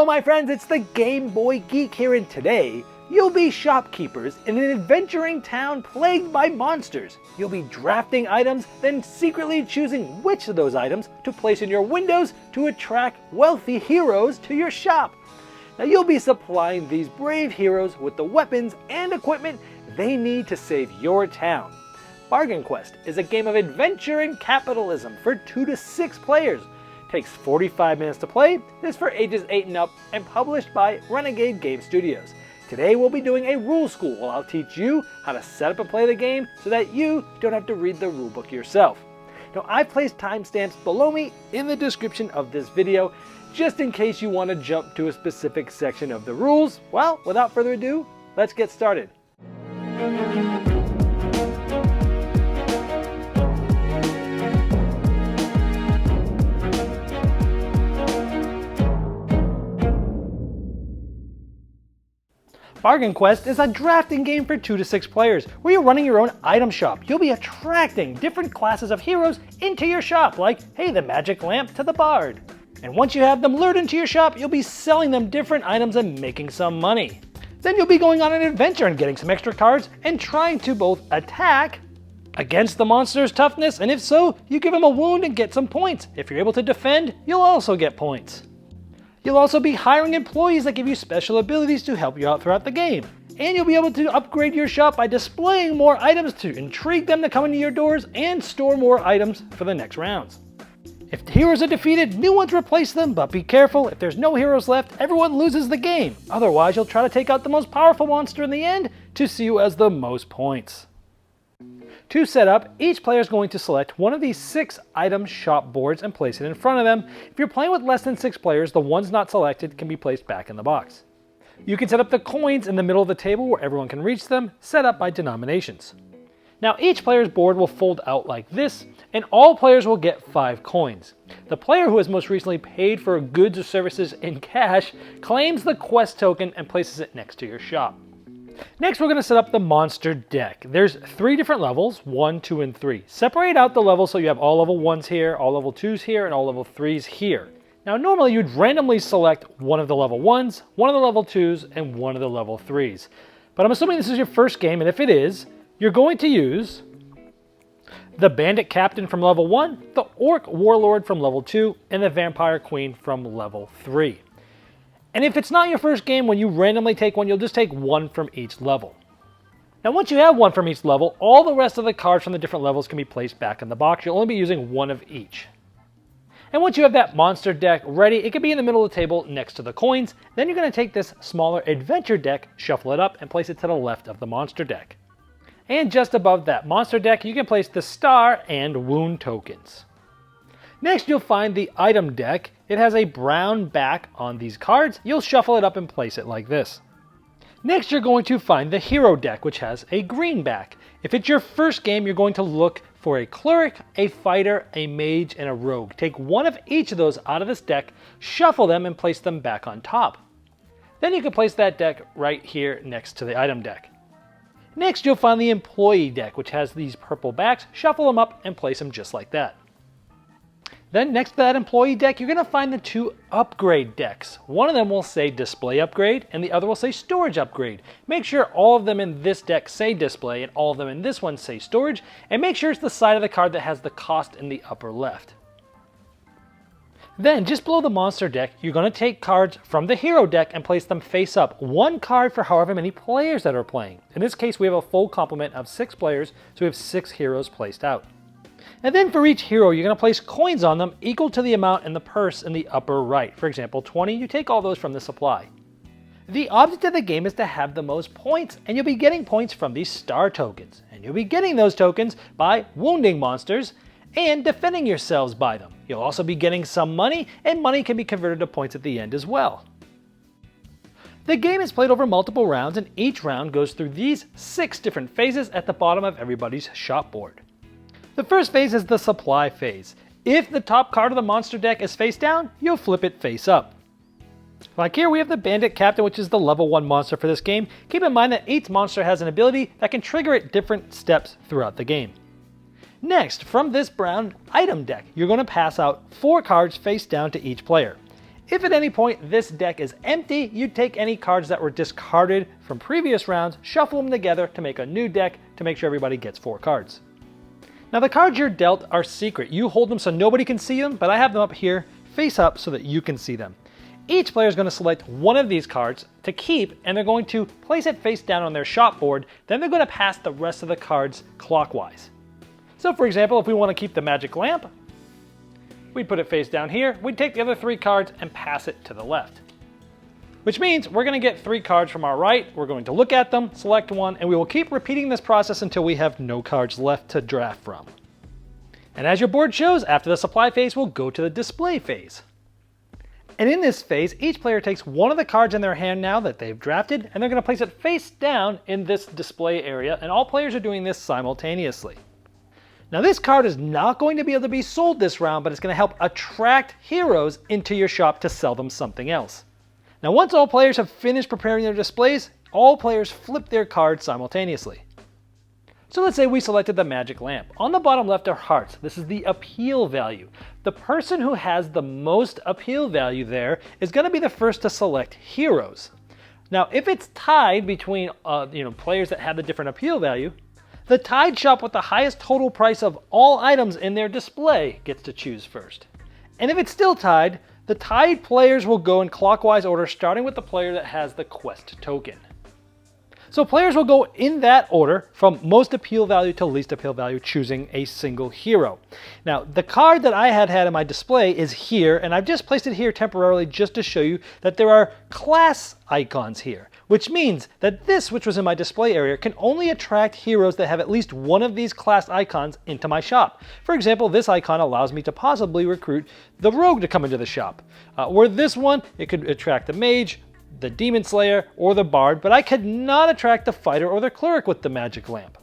Hello my friends, it's the Game Boy Geek here, and today you'll be shopkeepers in an adventuring town plagued by monsters. You'll be drafting items, then secretly choosing which of those items to place in your windows to attract wealthy heroes to your shop. Now you'll be supplying these brave heroes with the weapons and equipment they need to save your town. Bargain Quest is a game of adventure and capitalism for 2 to 6 players. Takes 45 minutes to play, is for ages 8 and up, and published by Renegade Game Studios. Today we'll be doing a rule school where I'll teach you how to set up and play the game so that you don't have to read the rulebook yourself. Now I've placed timestamps below me in the description of this video, just in case you want to jump to a specific section of the rules. Well, without further ado, let's get started. Bargain Quest is a drafting game for 2 to 6 players where you're running your own item shop. You'll be attracting different classes of heroes into your shop, like, hey, the magic lamp to the bard. And once you have them lured into your shop, you'll be selling them different items and making some money. Then you'll be going on an adventure and getting some extra cards and trying to both attack against the monster's toughness, and if so, you give them a wound and get some points. If you're able to defend, you'll also get points. You'll also be hiring employees that give you special abilities to help you out throughout the game. And you'll be able to upgrade your shop by displaying more items to intrigue them to come into your doors and store more items for the next rounds. If the heroes are defeated, new ones replace them, but be careful, if there's no heroes left, everyone loses the game. Otherwise, you'll try to take out the most powerful monster in the end to see who has the most points. To set up, each player is going to select one of these 6 item shop boards and place it in front of them. If you're playing with less than 6 players, the ones not selected can be placed back in the box. You can set up the coins in the middle of the table where everyone can reach them, set up by denominations. Now each player's board will fold out like this, and all players will get 5 coins. The player who has most recently paid for goods or services in cash claims the quest token and places it next to your shop. Next, we're going to set up the monster deck. There's 3 different levels, 1, 2, and 3. Separate out the levels so you have all level 1s here, all level 2s here, and all level 3s here. Now normally you'd randomly select one of the level 1s, one of the level 2s, and one of the level 3s. But I'm assuming this is your first game, and if it is, you're going to use the Bandit Captain from level 1, the Orc Warlord from level 2, and the Vampire Queen from level 3. And if it's not your first game, when you randomly take one, you'll just take 1 from each level. Now once you have 1 from each level, all the rest of the cards from the different levels can be placed back in the box. You'll only be using 1 of each. And once you have that monster deck ready, it can be in the middle of the table next to the coins. Then you're going to take this smaller adventure deck, shuffle it up, and place it to the left of the monster deck. And just above that monster deck, you can place the star and wound tokens. Next, you'll find the item deck. It has a brown back on these cards. You'll shuffle it up and place it like this. Next, you're going to find the hero deck, which has a green back. If it's your first game, you're going to look for a cleric, a fighter, a mage, and a rogue. Take 1 of each of those out of this deck, shuffle them, and place them back on top. Then you can place that deck right here next to the item deck. Next, you'll find the employee deck, which has these purple backs. Shuffle them up and place them just like that. Then next to that employee deck, you're going to find the 2 upgrade decks. One of them will say display upgrade and the other will say storage upgrade. Make sure all of them in this deck say display and all of them in this one say storage, and make sure it's the side of the card that has the cost in the upper left. Then just below the monster deck, you're going to take cards from the hero deck and place them face up. 1 card for however many players that are playing. In this case, we have a full complement of 6 players, so we have 6 heroes placed out. And then for each hero, you're going to place coins on them equal to the amount in the purse in the upper right. For example, 20, you take all those from the supply. The object of the game is to have the most points, and you'll be getting points from these star tokens. And you'll be getting those tokens by wounding monsters and defending yourselves by them. You'll also be getting some money, and money can be converted to points at the end as well. The game is played over multiple rounds, and each round goes through these 6 different phases at the bottom of everybody's shop board. The first phase is the supply phase. If the top card of the monster deck is face down, you'll flip it face up. Like here we have the Bandit Captain, which is the level 1 monster for this game. Keep in mind that each monster has an ability that can trigger at different steps throughout the game. Next, from this brown item deck, you're going to pass out 4 cards face down to each player. If at any point this deck is empty, you take any cards that were discarded from previous rounds, shuffle them together to make a new deck to make sure everybody gets 4 cards. Now the cards you're dealt are secret. You hold them so nobody can see them, but I have them up here face up so that you can see them. Each player is going to select one of these cards to keep, and they're going to place it face down on their shop board. Then they're going to pass the rest of the cards clockwise. So for example, if we want to keep the magic lamp, we'd put it face down here. We'd take the other 3 cards and pass it to the left. Which means we're going to get 3 cards from our right. We're going to look at them, select one, and we will keep repeating this process until we have no cards left to draft from. And as your board shows, after the supply phase, we'll go to the display phase. And in this phase, each player takes one of the cards in their hand now that they've drafted, and they're going to place it face down in this display area, and all players are doing this simultaneously. Now this card is not going to be able to be sold this round, but it's going to help attract heroes into your shop to sell them something else. Now once all players have finished preparing their displays, all players flip their cards simultaneously. So let's say we selected the magic lamp. On the bottom left are hearts. This is the appeal value. The person who has the most appeal value there is going to be the first to select heroes. Now if it's tied between players that have the different appeal value, the tied shop with the highest total price of all items in their display gets to choose first. And if it's still tied, the tied players will go in clockwise order, starting with the player that has the quest token. So players will go in that order from most appeal value to least appeal value, choosing a single hero. Now the card that I had in my display is here, and I've just placed it here temporarily just to show you that there are class icons here, which means that this, which was in my display area, can only attract heroes that have at least one of these class icons into my shop. For example, this icon allows me to possibly recruit the rogue to come into the shop. Where this one, it could attract the mage, the demon slayer, or the bard, but I could not attract the fighter or the cleric with the magic lamp.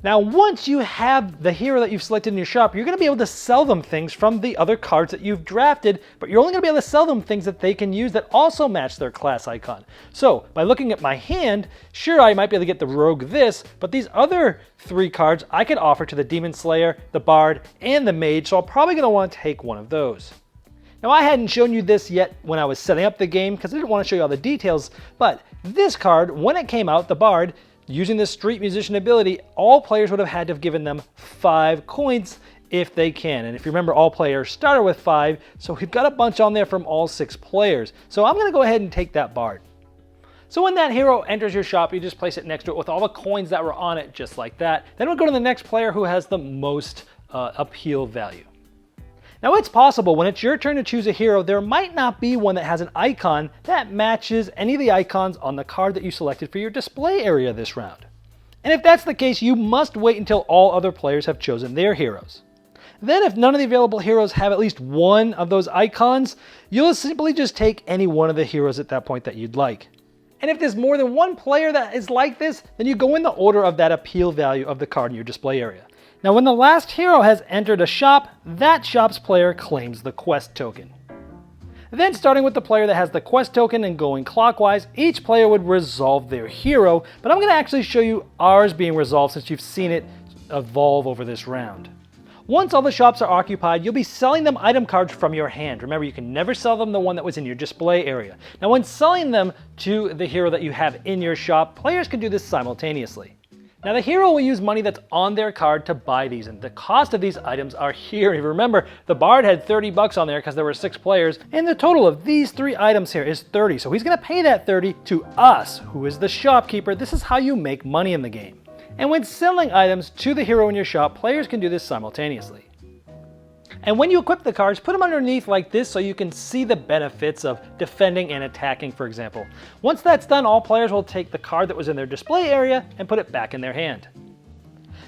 Now once you have the hero that you've selected in your shop, you're going to be able to sell them things from the other cards that you've drafted, but you're only going to be able to sell them things that they can use that also match their class icon. So by looking at my hand, sure, I might be able to get the rogue this, but these other 3 cards I could offer to the demon slayer, the bard, and the mage, so I'm probably going to want to take one of those. Now I hadn't shown you this yet when I was setting up the game because I didn't want to show you all the details, but this card, when it came out, the bard, using the street musician ability, all players would have had to have given them 5 coins if they can. And if you remember, all players started with 5, so we've got a bunch on there from all 6 players. So I'm going to go ahead and take that bard. So when that hero enters your shop, you just place it next to it with all the coins that were on it, just like that. Then we'll go to the next player who has the most appeal value. Now it's possible when it's your turn to choose a hero, there might not be one that has an icon that matches any of the icons on the card that you selected for your display area this round. And if that's the case, you must wait until all other players have chosen their heroes. Then if none of the available heroes have at least one of those icons, you'll simply just take any one of the heroes at that point that you'd like. And if there's more than one player that is like this, then you go in the order of that appeal value of the card in your display area. Now when the last hero has entered a shop, that shop's player claims the quest token. Then starting with the player that has the quest token and going clockwise, each player would resolve their hero, but I'm going to actually show you ours being resolved since you've seen it evolve over this round. Once all the shops are occupied, you'll be selling them item cards from your hand. Remember, you can never sell them the one that was in your display area. Now when selling them to the hero that you have in your shop, players can do this simultaneously. Now the hero will use money that's on their card to buy these, and the cost of these items are here. If you remember, the bard had 30 bucks on there because there were 6 players, and the total of these 3 items here is 30. So he's going to pay that 30 to us, who is the shopkeeper. This is how you make money in the game. And when selling items to the hero in your shop, players can do this simultaneously. And when you equip the cards, put them underneath like this so you can see the benefits of defending and attacking, for example. Once that's done, all players will take the card that was in their display area and put it back in their hand.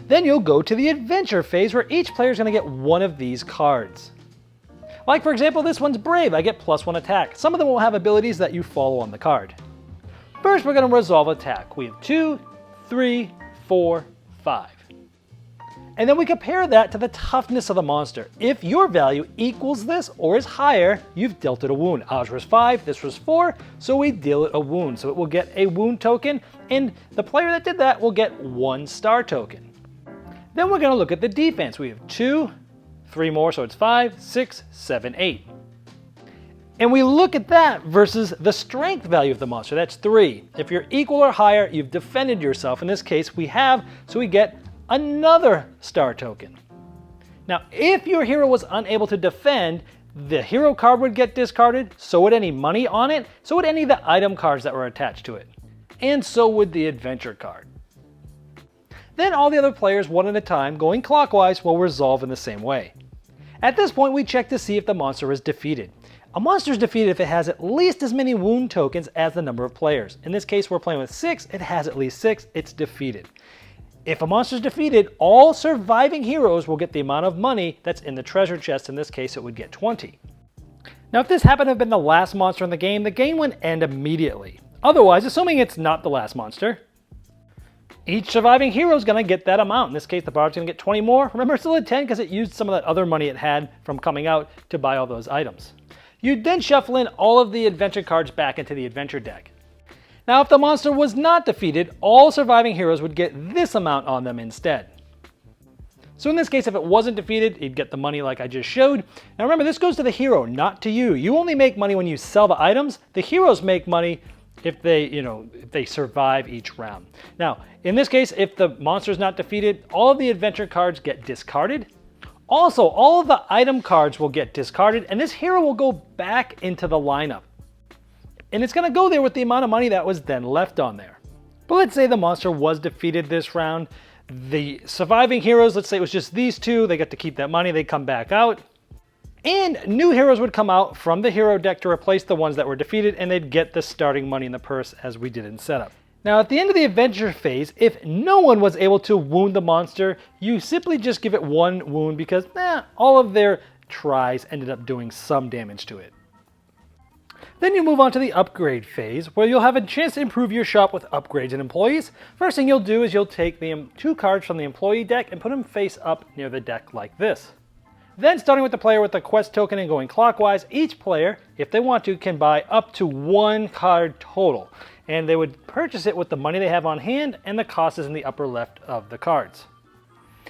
Then you'll go to the adventure phase where each player is going to get one of these cards. Like for example, this one's Brave. I get +1 attack. Some of them will have abilities that you follow on the card. First, we're going to resolve attack. We have 2, 3, 4, 5. And then we compare that to the toughness of the monster. If your value equals this or is higher, you've dealt it a wound. Ours was 5, this was 4, so we deal it a wound. So it will get a wound token, and the player that did that will get 1 star token. Then we're going to look at the defense. We have 2, 3 more, so it's 5, 6, 7, 8. And we look at that versus the strength value of the monster. That's 3. If you're equal or higher, you've defended yourself. In this case, we have, so we get another star token. Now, if your hero was unable to defend, the hero card would get discarded, so would any money on it, so would any of the item cards that were attached to it, and so would the adventure card. Then all the other players, one at a time, going clockwise, will resolve in the same way. At this point, we check to see if the monster is defeated. A monster is defeated if it has at least as many wound tokens as the number of players. In this case, we're playing with 6, it has at least 6, it's defeated. If a monster is defeated, all surviving heroes will get the amount of money that's in the treasure chest. In this case, it would get 20. Now, if this happened to have been the last monster in the game would end immediately. Otherwise, assuming it's not the last monster, each surviving hero is going to get that amount. In this case, the bard's going to get 20 more. Remember, it's still at 10 because it used some of that other money it had from coming out to buy all those items. You'd then shuffle in all of the adventure cards back into the adventure deck. Now, if the monster was not defeated, all surviving heroes would get this amount on them instead. So in this case, if it wasn't defeated, you'd get the money like I just showed. Now remember, this goes to the hero, not to you. You only make money when you sell the items. The heroes make money if they survive each round. Now, in this case, if the monster is not defeated, all of the adventure cards get discarded. Also, all of the item cards will get discarded, and this hero will go back into the lineup. And it's going to go there with the amount of money that was then left on there. But let's say the monster was defeated this round. The surviving heroes, let's say it was just these two, they get to keep that money, they come back out. And new heroes would come out from the hero deck to replace the ones that were defeated, and they'd get the starting money in the purse as we did in setup. Now at the end of the adventure phase, if no one was able to wound the monster, you simply just give it 1 wound because all of their tries ended up doing some damage to it. Then you move on to the upgrade phase, where you'll have a chance to improve your shop with upgrades and employees. First thing you'll do is you'll take the 2 cards from the employee deck and put them face up near the deck like this. Then starting with the player with the quest token and going clockwise, each player, if they want to, can buy up to 1 card total. And they would purchase it with the money they have on hand, and the cost is in the upper left of the cards.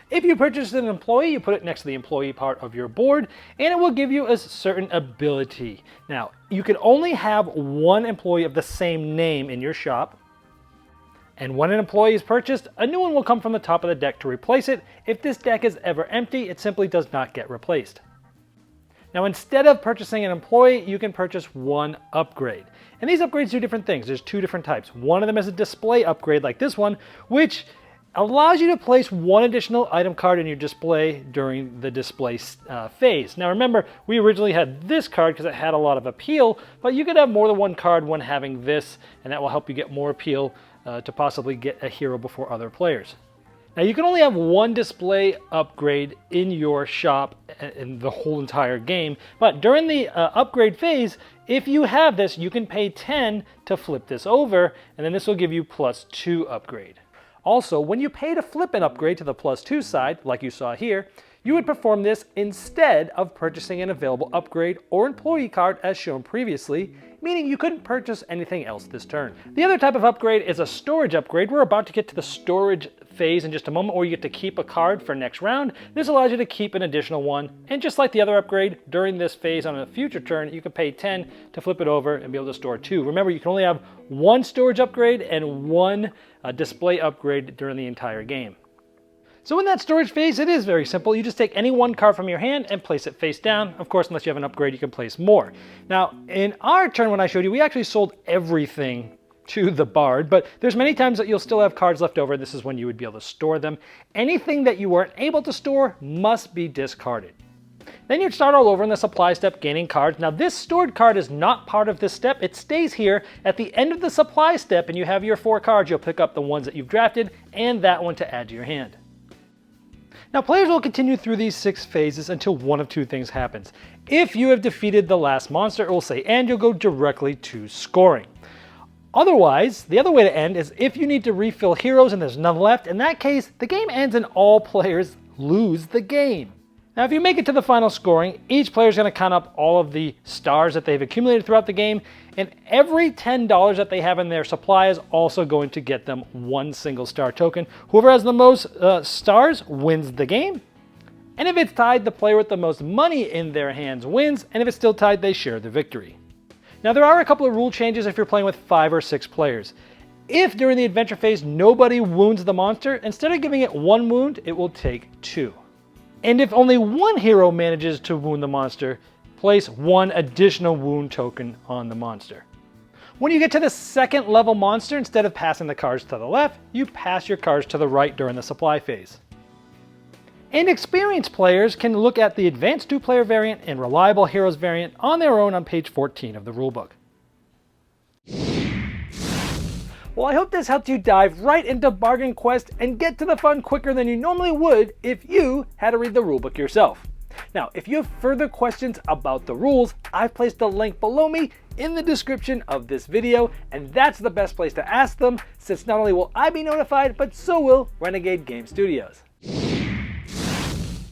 If you purchase an employee, you put it next to the employee part of your board, and it will give you a certain ability. Now, you can only have 1 employee of the same name in your shop, and when an employee is purchased, a new one will come from the top of the deck to replace it. If this deck is ever empty, it simply does not get replaced. Now, instead of purchasing an employee, you can purchase 1 upgrade. And these upgrades do different things. There's 2 different types. One of them is a display upgrade like this one, which allows you to place 1 additional item card in your display during the display phase. Now remember, we originally had this card because it had a lot of appeal, but you could have more than 1 card when having this, and that will help you get more appeal to possibly get a hero before other players. Now you can only have 1 display upgrade in your shop in the whole entire game, but during the upgrade phase, if you have this, you can pay 10 to flip this over, and then this will give you +2 upgrade. Also, when you pay to flip an upgrade to the +2 side, like you saw here, you would perform this instead of purchasing an available upgrade or employee card as shown previously, meaning you couldn't purchase anything else this turn. The other type of upgrade is a storage upgrade. We're about to get to the storage phase in just a moment, where you get to keep a card for next round. This allows you to keep an additional one, and just like the other upgrade, during this phase on a future turn, you can pay 10 to flip it over and be able to store 2. Remember, you can only have 1 storage upgrade and 1 display upgrade during the entire game. So in that storage phase, it is very simple. You just take any 1 card from your hand and place it face down. Of course, unless you have an upgrade, you can place more. Now, in our turn when I showed you, we actually sold everything to the bard, but there's many times that you'll still have cards left over. This is when you would be able to store them. Anything that you weren't able to store must be discarded. Then you'd start all over in the supply step, gaining cards. Now this stored card is not part of this step. It stays here at the end of the supply step, and you have your 4 cards. You'll pick up the ones that you've drafted and that one to add to your hand. Now players will continue through these 6 phases until one of 2 things happens. If you have defeated the last monster, it will say and, you'll go directly to scoring. Otherwise, the other way to end is if you need to refill heroes and there's none left. In that case, the game ends and all players lose the game. Now if you make it to the final scoring, each player is going to count up all of the stars that they've accumulated throughout the game, and every $10 that they have in their supply is also going to get them 1 single star token. Whoever has the most stars wins the game. And if it's tied, the player with the most money in their hands wins, and if it's still tied, they share the victory. Now there are a couple of rule changes if you're playing with 5 or 6 players. If during the adventure phase nobody wounds the monster, instead of giving it 1 wound, it will take 2. And if only one hero manages to wound the monster, place 1 additional wound token on the monster. When you get to the 2nd level monster, instead of passing the cards to the left, you pass your cards to the right during the supply phase. And experienced players can look at the Advanced 2-player variant and Reliable Heroes variant on their own on page 14 of the rulebook. Well, I hope this helped you dive right into Bargain Quest and get to the fun quicker than you normally would if you had to read the rulebook yourself. Now, if you have further questions about the rules, I've placed a link below me in the description of this video, and that's the best place to ask them, since not only will I be notified, but so will Renegade Game Studios.